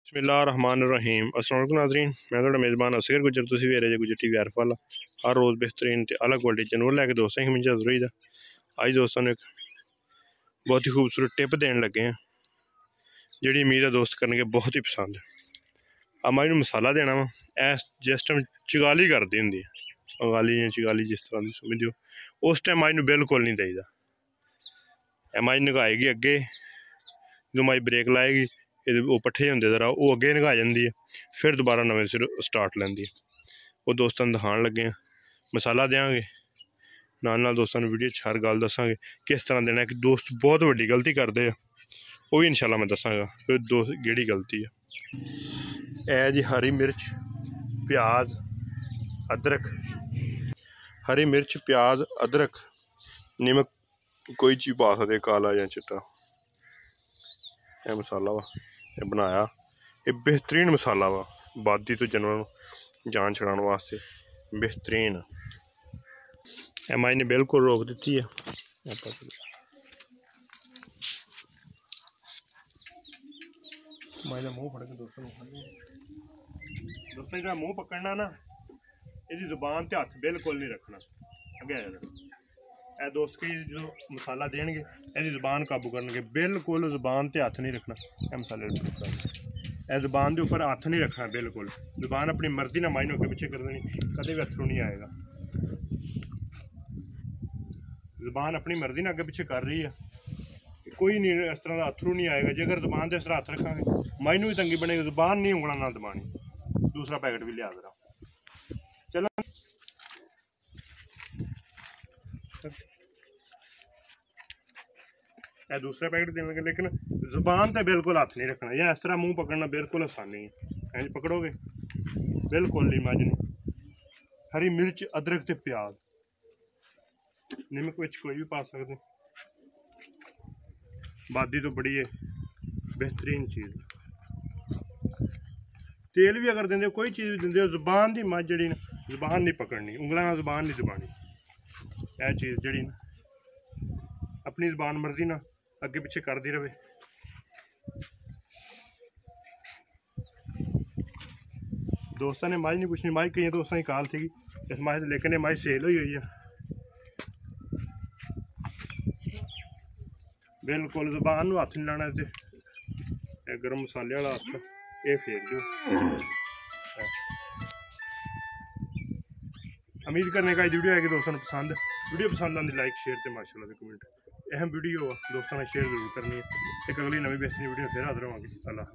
बिस्मिल्लाहिर्रहमानिर्रहीम। अस्सलाम वालेकुम नाज़रीन, मैं थोड़ा मेज़बान असगर गुजर तुसीं वेरे जे गुजर टीवी आरफ वाला हर रोज़ बेहतरीन ते अलग क्वालिटी चैनल लैके दोस्तों की मुझे जरूरी था। अज दोस्तों ने एक बहुत ही खूबसूरत टिप देने लगे हैं जी उम्मीद है दोस्त करने के बहुत ही पसंद है। अब मैं मसाला देना वा जिस टाइम चगाली करती होंगी अंगाली या चगाली जिस तरह की समझ दो उस टाइम माई बिल्कुल नहीं देईदा। माई नगाएगी अगे जो माई ब्रेक लाएगी वो पट्ठे होंगे जरा वो अगे नगा जाती है फिर दोबारा नवे सिर स्टार्ट लेंदी है। वो दोस्तों दिखाने लगे हैं मसाला देंगे नाल दोस्तों वीडियो हर गल दसांगे किस तरह देना कि दोस्त बहुत वड्डी गलती करते हैं वो भी इंशाल्लाह मैं दसांगा फिर दोस्त केड़ी गलती है। ए जी हरी मिर्च प्याज अदरक हरी मिर्च प्याज अदरक नमक कोई चीज़ पा सकते काला या चिट्टा। यह मसाला वा ये बनाया ये बेहतरीन मसाला वा बादी तो जानवर जान छुड़ाने वास्ते बेहतरीन। माई ने बिल्कुल रोक दी है। माई ने मुँह फड़ के दोस्तों जो मुँह पकड़ना ना इसकी जुबान ते हथ बिल्कुल नहीं रखना अगे ए दोस्त की जो मसाला देंगे यदि जुबान काबू करने बिल्कुल जुबान ते हथ नहीं रखना। ए मसाले जुबान के उपर हथ नहीं रखना बिल्कुल जुबान अपनी मर्जी ना माइनों के पीछे कर देनी कभी भी अथरू नहीं आएगा। जुबान अपनी मर्जी ना अगे पीछे कर रही है कोई नहीं इस तरह का अथरू नहीं आएगा। जे अगर जुबान से इस तरह हथ रखांगे माइनू भी तंगी बनेगी जुबान नहीं उंगला ना दबानी। दूसरा पैकेट भी लिया जरा चलो दूसरा पैकेट देने लगे लेकिन जुबान पे बिल्कुल हाथ नहीं रखना या इस तरह मुंह पकड़ना बिल्कुल आसानी है। पकड़ोगे बिल्कुल नहीं माजनी। हरी मिर्च अदरक ते प्याज नमक विच कोई भी पा सकते बादी तो बड़ी है बेहतरीन चीज़। तेल भी अगर देंगे कोई चीज़ भी देंगे जुबान की मज जी जुबान नहीं पकड़नी उंगलों जुबान नहीं दबानी। यह चीज़ जी अपनी जुबान मर्जी ना अगे पिछे करती रहे। दोस्तों ने मज नहीं पुछनी मज कई दोस्तों की कॉल थी इस मज लेकिन ये मज सेल हुई है बिल्कुल जुबान हथ नहीं लाना। गर्म मसाले वाला हथ ये फेर दो। उम्मीद करने का वीडियो है कि दोस्तों को पसंद वीडियो पसंद आती लाइक शेयर तो माशाल्लाह कमेंट अहम वीडियो दोस्तों ने शेयर जरूर करनी है। एक अगली नवी बेहतरीन वीडियो फिर हाजिर होवांगे। अल्लाह।